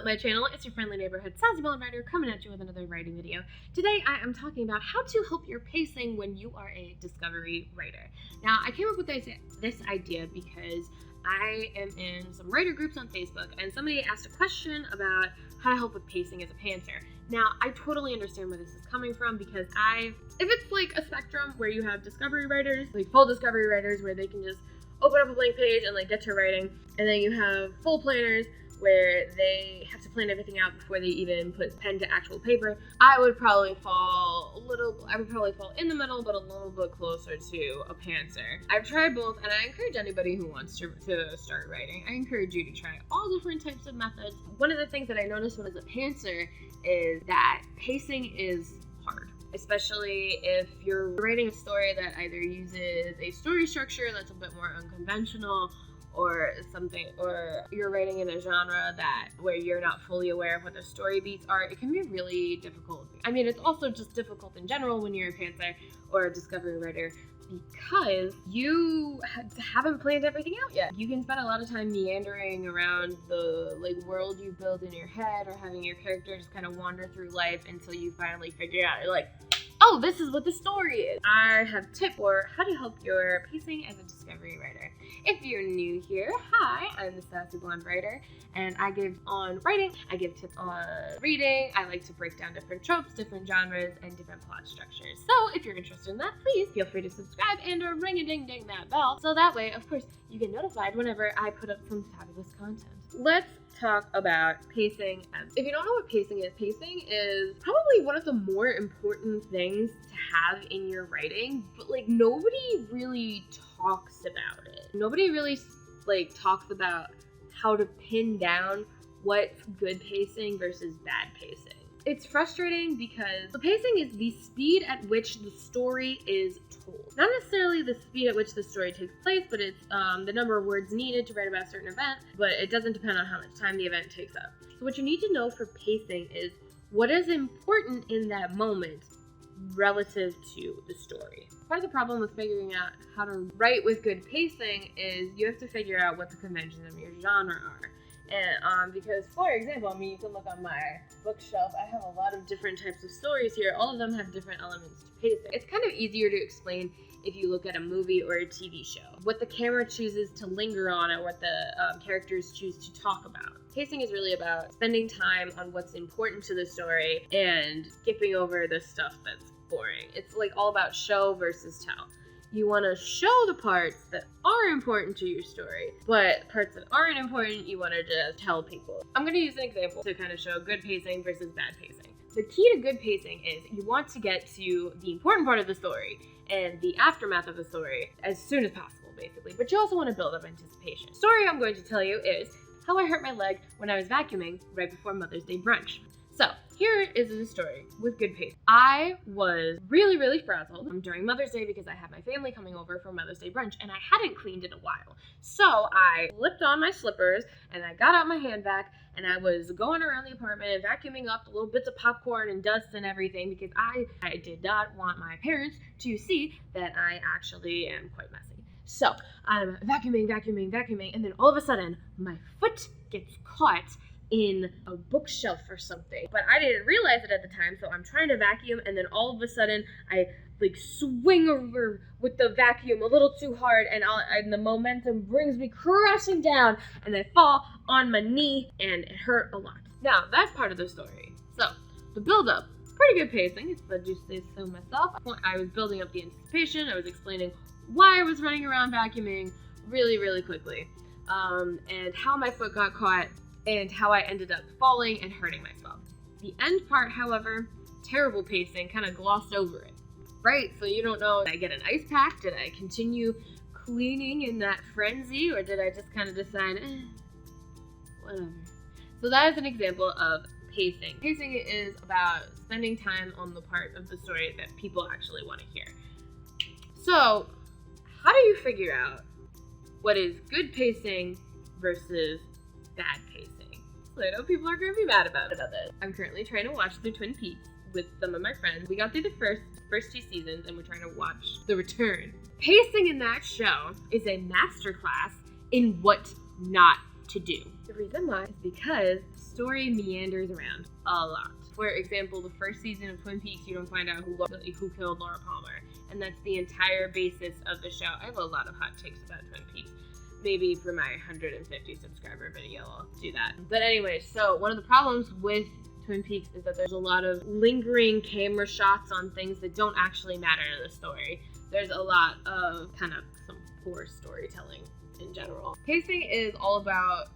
up, my channel? It's your friendly neighborhood sassy blonde writer coming at you with another writing video. Today I am talking about how to help your pacing when you are a discovery writer. Now, I came up with this idea because I am in some writer groups on Facebook, and somebody asked a question about how to help with pacing as a pantser. Now, I totally understand where this is coming from because if it's like a spectrum where you have discovery writers, like full discovery writers where they can just open up a blank page and like get to writing, and then you have full planners where they have to plan everything out before they even put pen to actual paper. I would probably fall in the middle, but a little bit closer to a pantser. I've tried both, and I encourage anybody who wants to start writing, I encourage you to try all different types of methods. One of the things that I noticed when I was a pantser is that pacing is hard, especially if you're writing a story that either uses a story structure that's a bit more unconventional, or you're writing in a genre where you're not fully aware of what the story beats are. It can be really difficult. I mean, it's also just difficult in general when you're a pantser or a discovery writer because you haven't planned everything out yet. You can spend a lot of time meandering around the world you build in your head, or having your character just kind of wander through life until you finally figure out, you're like, oh, this is what the story is. I have tips for how to help your pacing as a discovery writer. If you're new here, hi, I'm the Sassy Blonde Writer, and I give on writing, I give tips on reading, I like to break down different tropes, different genres, and different plot structures. So if you're interested in that, please feel free to subscribe and ring-a-ding-ding that bell, so that way, of course, you get notified whenever I put up some fabulous content. Let's talk about pacing. If you don't know what pacing is probably one of the more important things to have in your writing, but nobody really talks about it. Nobody really talks about how to pin down what's good pacing versus bad pacing. It's frustrating because the pacing is the speed at which the story is told. Not necessarily the speed at which the story takes place, but it's the number of words needed to write about a certain event, but it doesn't depend on how much time the event takes up. So what you need to know for pacing is what is important in that moment relative to the story. Part of the problem with figuring out how to write with good pacing is you have to figure out what the conventions of your genre are. And because, for example, you can look on my bookshelf, I have a lot of different types of stories here. All of them have different elements to pacing. It's kind of easier to explain if you look at a movie or a TV show. What the camera chooses to linger on and what the characters choose to talk about. Pacing is really about spending time on what's important to the story and skipping over the stuff that's boring. It's all about show versus tell. You want to show the parts that are important to your story, but parts that aren't important, you want to just tell people. I'm going to use an example to kind of show good pacing versus bad pacing. The key to good pacing is you want to get to the important part of the story and the aftermath of the story as soon as possible, basically, but you also want to build up anticipation. The story I'm going to tell you is how I hurt my leg when I was vacuuming right before Mother's Day brunch. So, here is the story with good pacing. I was really, really frazzled during Mother's Day because I had my family coming over for Mother's Day brunch and I hadn't cleaned in a while. So I slipped on my slippers and I got out my hand vac and I was going around the apartment and vacuuming up the little bits of popcorn and dust and everything because I did not want my parents to see that I actually am quite messy. So I'm vacuuming, and then all of a sudden my foot gets caught in a bookshelf or something. But I didn't realize it at the time, so I'm trying to vacuum, and then all of a sudden, I swing over with the vacuum a little too hard, and the momentum brings me crashing down, and I fall on my knee, and it hurt a lot. Now, that's part of the story. So, the build-up, pretty good pacing, if I do say so myself. I was building up the anticipation, I was explaining why I was running around vacuuming really, really quickly, and how my foot got caught, and how I ended up falling and hurting myself. The end part, however, terrible pacing, kind of glossed over it, right? So you don't know, did I get an ice pack? Did I continue cleaning in that frenzy? Or did I just kind of decide, whatever. So that is an example of pacing. Pacing is about spending time on the part of the story that people actually want to hear. So how do you figure out what is good pacing versus bad pacing? So I know people are going to be mad about this. I'm currently trying to watch through Twin Peaks with some of my friends. We got through the first 2 seasons and we're trying to watch The Return. Pacing in that show is a masterclass in what not to do. The reason why is because story meanders around a lot. For example, the first season of Twin Peaks, you don't find out who killed Laura Palmer, and that's the entire basis of the show. I have a lot of hot takes about Twin Peaks. Maybe for my 150 subscriber video, I'll do that. But anyway, so one of the problems with Twin Peaks is that there's a lot of lingering camera shots on things that don't actually matter to the story. There's a lot of kind of some poor storytelling in general. Pacing is all about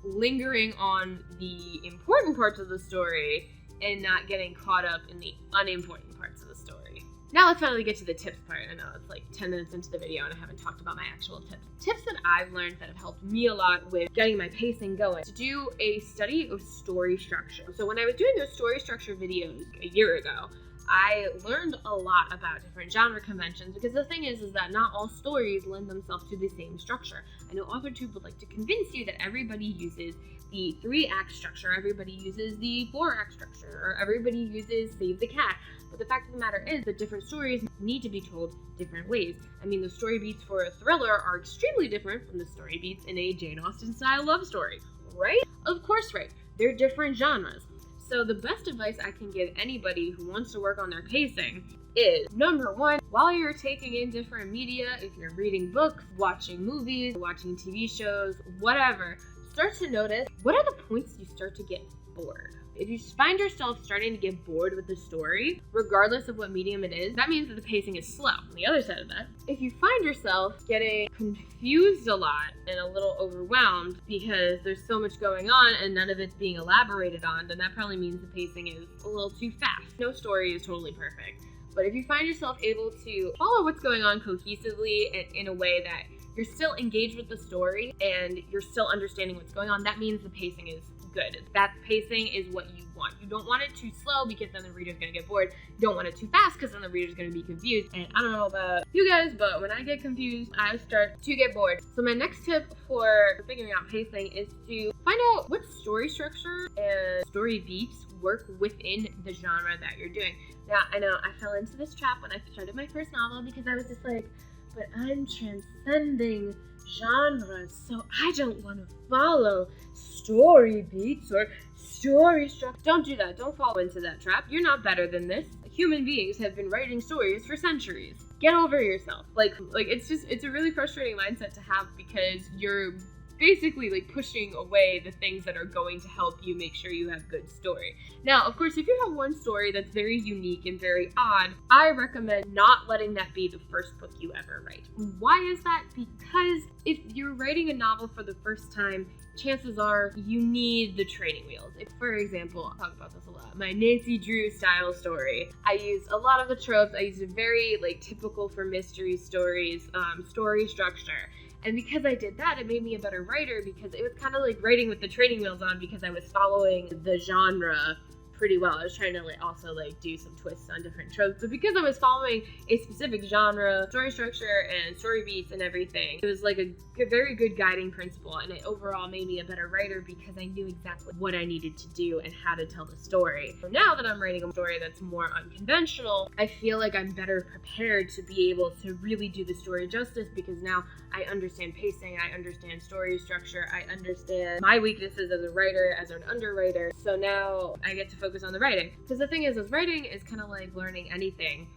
lingering on the important parts of the story and not getting caught up in the unimportant parts of the story. Now let's finally get to the tips part. I know it's like 10 minutes into the video and I haven't talked about my actual tips. Tips that I've learned that have helped me a lot with getting my pacing going. To do a study of story structure. So when I was doing those story structure videos a year ago, I learned a lot about different genre conventions, because the thing is that not all stories lend themselves to the same structure. I know AuthorTube would like to convince you that everybody uses the 3-act structure, everybody uses the 4-act structure, or everybody uses Save the Cat. But the fact of the matter is that different stories need to be told different ways. I mean, the story beats for a thriller are extremely different from the story beats in a Jane Austen style love story, right? Of course, right. They're different genres. So the best advice I can give anybody who wants to work on their pacing is, number one, while you're taking in different media, if you're reading books, watching movies, watching TV shows, whatever, start to notice, what are the points you start to get bored? If you find yourself starting to get bored with the story, regardless of what medium it is, that means that the pacing is slow. On the other side of that, if you find yourself getting confused a lot and a little overwhelmed because there's so much going on and none of it's being elaborated on, then that probably means the pacing is a little too fast. No story is totally perfect. But if you find yourself able to follow what's going on cohesively and in a way that you're still engaged with the story and you're still understanding what's going on, that means the pacing is good. That pacing is what you want. You don't want it too slow because then the reader's gonna get bored. You don't want it too fast because then the reader's gonna be confused. And I don't know about you guys, but when I get confused, I start to get bored. So my next tip for figuring out pacing is to find out what story structure and story beats work within the genre that you're doing. Now, I know I fell into this trap when I started my first novel because I was just like, but I'm transcending genres, so I don't want to follow story beats or story structure. Don't do that. Don't fall into that trap. You're not better than this. Human beings have been writing stories for centuries. Get over yourself. Like it's a really frustrating mindset to have because you're basically like pushing away the things that are going to help you make sure you have good story. Now, of course, if you have one story that's very unique and very odd, I recommend not letting that be the first book you ever write. Why is that? Because if you're writing a novel for the first time, chances are you need the training wheels. If, for example, I'll talk about this a lot, my Nancy Drew style story, I use a lot of the tropes. I use a very typical for mystery stories, story structure. And because I did that, it made me a better writer because it was kind of like writing with the training wheels on because I was following the genre pretty well. I was trying to also do some twists on different tropes, but because I was following a specific genre, story structure, and story beats and everything, it was like a very good guiding principle, and it overall made me a better writer because I knew exactly what I needed to do and how to tell the story. So now that I'm writing a story that's more unconventional, I feel like I'm better prepared to be able to really do the story justice because now I understand pacing, I understand story structure, I understand my weaknesses as a writer, as an underwriter. So now I get to focus on the writing. Because the thing is writing is kind of like learning anything.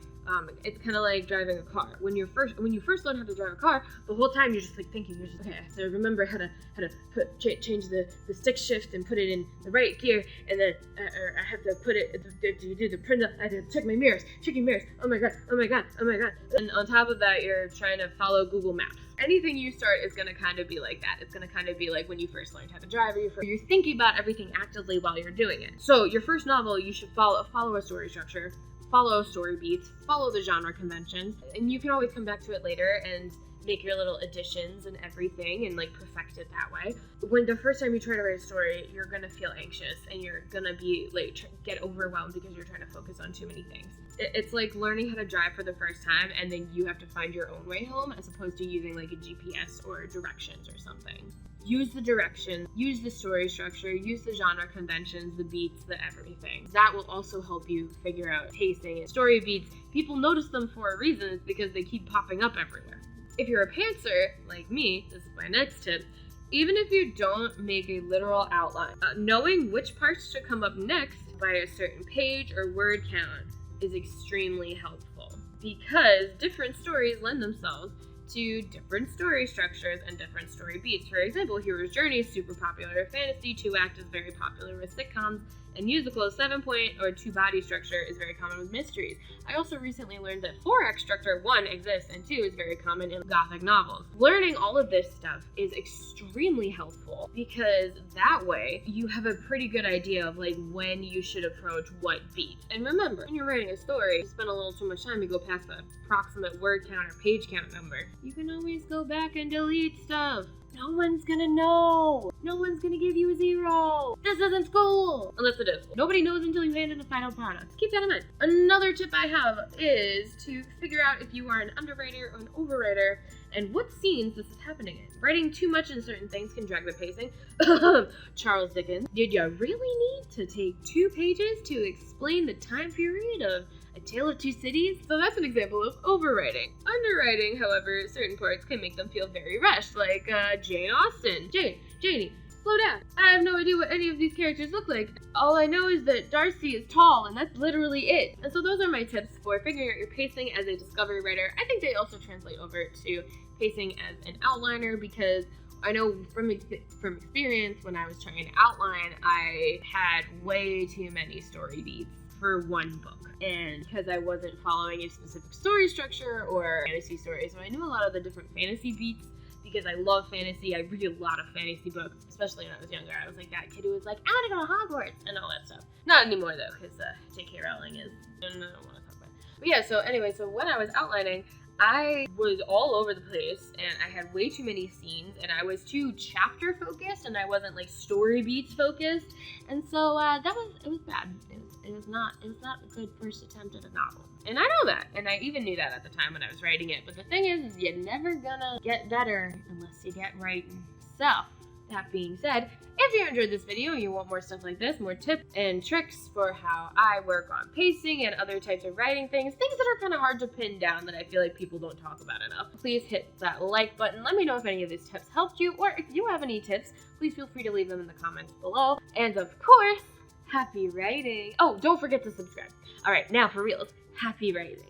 It's kind of like driving a car. When you first learn how to drive a car, the whole time you're just thinking, okay, I have to remember how to change the stick shift and put it in the right gear, and then I have to put it do the print. I have to check your mirrors. Oh my god. And on top of that, you're trying to follow Google Maps. Anything you start is going to kind of be like that. It's going to kind of be like when you first learned how to drive, or you're thinking about everything actively while you're doing it. So your first novel, you should follow a story structure, follow story beats, follow the genre conventions, and you can always come back to it later and make your little additions and everything and perfect it that way. When the first time you try to write a story, you're gonna feel anxious and you're gonna be get overwhelmed because you're trying to focus on too many things. It's like learning how to drive for the first time and then you have to find your own way home as opposed to using a GPS or directions or something. Use the direction, use the story structure, use the genre conventions, the beats, the everything. That will also help you figure out pacing and story beats. People notice them for a reason. It's because they keep popping up everywhere. If you're a pantser, like me, this is my next tip, Even if you don't make a literal outline, knowing which parts should come up next by a certain page or word count is extremely helpful, because different stories lend themselves to different story structures and different story beats. For example, Hero's Journey is super popular with fantasy, 2-act is very popular with sitcoms, and musicals, 7-point or 2-body structure is very common with mysteries. I also recently learned that 4-act structure, 1 exists and 2 is very common in Gothic novels. Learning all of this stuff is extremely helpful, because that way you have a pretty good idea of like when you should approach what beats. And remember, when you're writing a story, you spend a little too much time, you go past the approximate word count or page count number. You can always go back and delete stuff. No one's gonna know. No one's gonna give you a 0. This isn't school. Unless it is. Nobody knows until you hand in the final product. Keep that in mind. Another tip I have is to figure out if you are an underwriter or an overwriter and what scenes this is happening in. Writing too much in certain things can drag the pacing. Charles Dickens. Did you really need to take 2 pages to explain the time period of A Tale of Two Cities? So that's an example of overwriting. Underwriting, however, certain parts can make them feel very rushed, like Jane Austen. Janie, slow down. I have no idea what any of these characters look like. All I know is that Darcy is tall, and that's literally it. And so those are my tips for figuring out your pacing as a discovery writer. I think they also translate over to pacing as an outliner, because I know from experience, when I was trying to outline, I had way too many story beats for one book. And because I wasn't following a specific story structure or fantasy story, so I knew a lot of the different fantasy beats, because I love fantasy. I read a lot of fantasy books, especially when I was younger. I was like that kid who was like, I want to go to Hogwarts and all that stuff. Not anymore though, because J.K. Rowling is, I don't want to talk about it. But yeah, so anyway, so when I was outlining, I was all over the place, and I had way too many scenes, and I was too chapter focused, and I wasn't like story beats focused, and so it was bad. It was not a good first attempt at a novel, and I know that, and I even knew that at the time when I was writing it. But the thing is you're never gonna get better unless you get writing. So that being said, if you enjoyed this video and you want more stuff like this, more tips and tricks for how I work on pacing and other types of writing things that are kind of hard to pin down that I feel like people don't talk about enough, please hit that like button. Let me know if any of these tips helped you, or if you have any tips, please feel free to leave them in the comments below. And of course, happy writing. Oh, don't forget to subscribe. All right, now for reals, happy writing.